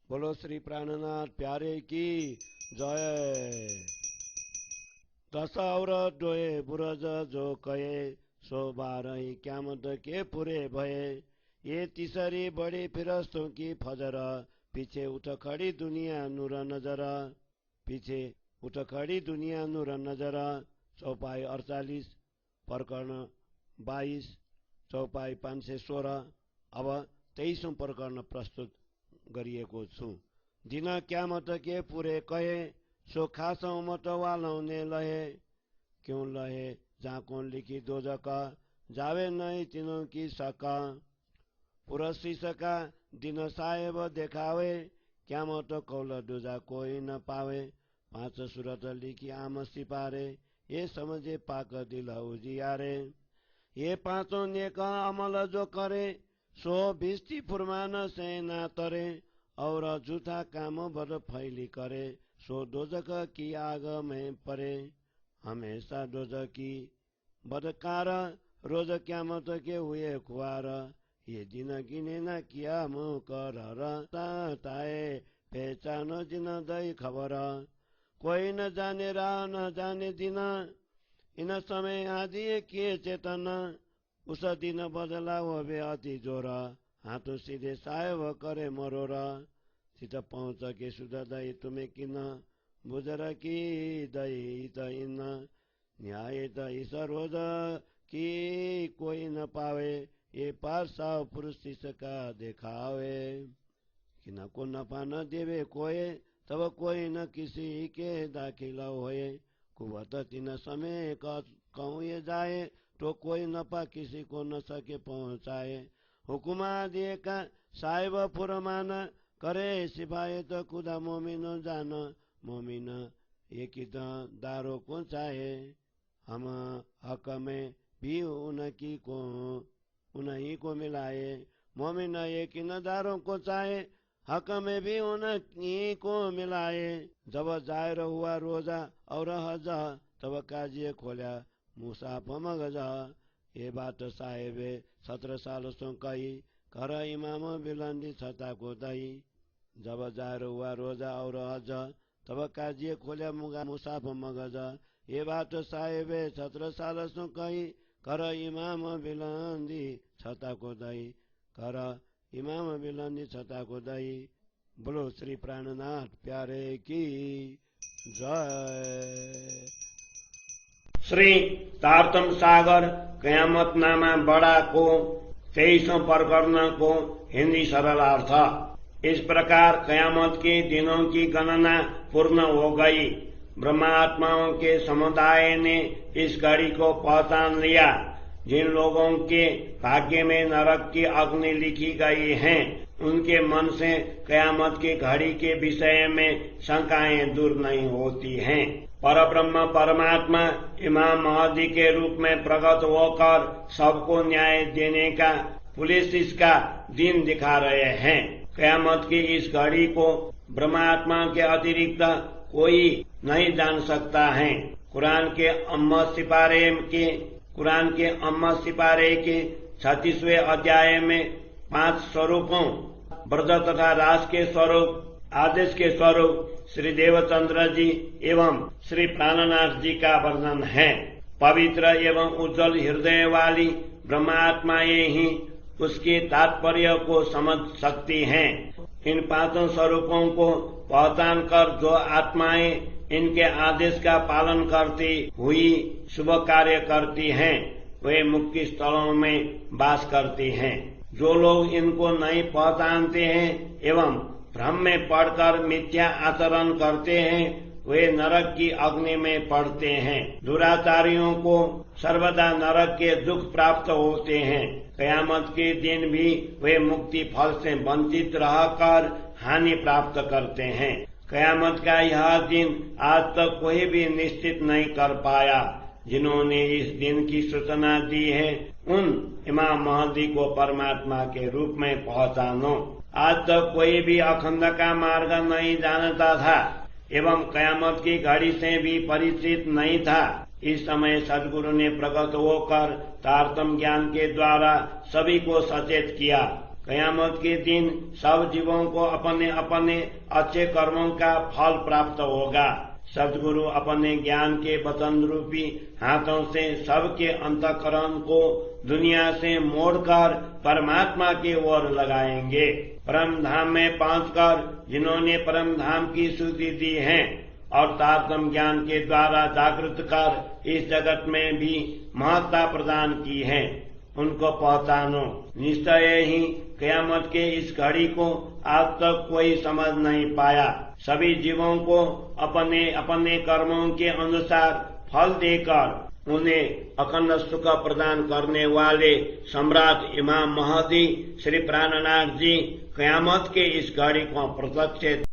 बोलो श्री प्राणनाथ प्यारे की जय। दस और डोए बुरज जो कहे सो बारही क्यामत के पूरे भये। ये तीसरी बड़ी फिरस्तों की फजर पीछे उठ खड़ी दुनिया नूर नजर। पीछे उठ खड़ी दुनिया नूर नजर। चौपाई 48 प्रकरण 22 चौपाई 516। अब 23औं प्रकरण प्रस्तुत गरिएको छु। दिन क्यामत के पूरे कहे सो खासौं मत वालाउने लहे। क्यों लहे जहाँ कौन लिखी दोजक जावे नहीं तीनों की सका। पुरशीष का दिन साहेब देखावे क्यामत कौल दूजा कोई न पावे। 5 सूरत लिखी आम सिपारे ये समझे पाक दिल उजियारे। ये 5 नेक अमल जो करे सो भिस्ती फुरमान से ना तरे। और झूठा काम बद फैली करे सो दोजक की आग में परे। हमेशा दोजक की बदकार रोज क्यामत के हुए खुआर। ये दिन गिने न किया मुकर ताए पहचान दिन दई खबर। कोई न जाने राह न जाने दिन इन समय आदि किए चेतन। उस दिन बदला वो बे अति जोर हाथों सीधे साहेब करे मरोर। सित पहुँच के सुध दई तुम्हें किन बुजर की दई इन न्याय दई सरोज की कोई न पावे। ये पार साव पुरुष का देखावे कि न को नफा न देवे कोई तब कोई न किसी के दाखिला होए। कुवत तीन समय कहूँ ये जाए तो कोई नफा किसी को न सके पहुँचाए। हुकुमा दिए का साहिब फुरमान करे सिपाही तो खुदा मोमिन जान। मोमिन एक ही दारो को चाहे हम हक में भी उन्हीं को मिलाए। मोमिन एक ही दारों को चाहे हक में भी उन्हीं को मिलाए। जब जाहिर हुआ रोजा और हज तब काजी खोला मुसाफ मगजा। ये बात साहेबे 17 साल सो कही कर इमाम बिलंदी छता को दही। जब जाहिर हुआ रोजा और हज तब काजी खोला मुगा मुसाफ मगजा। ये बात साहेबे 17 साल सो कही कर इमाम बिलंदी छता को दही। कर इमाम बिलंदी छता को दही। बोलो श्री प्राणनाथ प्यारे की जय। श्री तारतम सागर कयामत नामा बड़ा को 23वां प्रकरण को हिंदी सरल अर्थ। इस प्रकार कयामत के दिनों की गणना पूर्ण हो गई। ब्रह्मात्माओं के समुदाय ने इस घड़ी को पहचान लिया। जिन लोगों के भाग्य में नरक की अग्नि लिखी गई है उनके मन से कयामत की घड़ी के विषय में शंकाएं दूर नहीं होती हैं। परब्रह्म परमात्मा इमाम महदी के रूप में प्रकट होकर सबको न्याय देने का पुलिस का दिन दिखा रहे हैं। कयामत की इस घड़ी को ब्रह्मात्मा के अतिरिक्त कोई नहीं जान सकता है। कुरान के अम्मा सिपारे के 36वें अध्याय में 5 स्वरूपों ब्रज तथा रास के स्वरूप आदेश के स्वरूप श्री देवचंद्र जी एवं श्री प्राणनाथ जी का वर्णन है। पवित्र एवं उज्जवल हृदय वाली ब्रह्मात्माएं ही उसके तात्पर्य को समझ सकती हैं। इन 5 स्वरूपों को पहचान कर जो आत्माएं इनके आदेश का पालन करती हुई शुभ कार्य करती हैं वे मुक्ति स्थलों में वास करती हैं। जो लोग इनको नहीं पहचानते हैं एवं भ्रम में पड़कर मिथ्या आचरण करते हैं वे नरक की अग्नि में पड़ते हैं। दुराचारियों को सर्वदा नरक के दुख प्राप्त होते हैं। कयामत के दिन भी वे मुक्ति फल से वंचित रहकर हानि प्राप्त करते हैं। कयामत का यह दिन आज तक कोई भी निश्चित नहीं कर पाया। जिन्होंने इस दिन की सूचना दी है उन इमाम महदी को परमात्मा के रूप में पहचानो। आज तक कोई भी अखंड का मार्ग नहीं जानता था एवं कयामत की घड़ी से भी परिचित नहीं था। इस समय सदगुरु ने प्रकट होकर तारतम ज्ञान के द्वारा सभी को सचेत किया। कयामत के दिन सब जीवों को अपने अपने अच्छे कर्मों का फल प्राप्त होगा। सद्गुरु अपने ज्ञान के वचन रूपी हाथों से सबके अंतःकरण को दुनिया से मोड़कर परमात्मा की ओर लगाएंगे। परम धाम में पहुंचकर जिन्होंने परम धाम की सुधि दी है और तारतम ज्ञान के द्वारा जागृत कर इस जगत में भी महत्ता प्रदान की है, उनको पहचानो। निश्चय ही कयामत के इस घड़ी को आज तक कोई समझ नहीं पाया। सभी जीवों को अपने अपने कर्मों के अनुसार फल देकर उन्हें अखंड सुख प्रदान करने वाले सम्राट इमाम महदी श्री प्राणनाथ जी कयामत के इस घड़ी को प्रत्यक्ष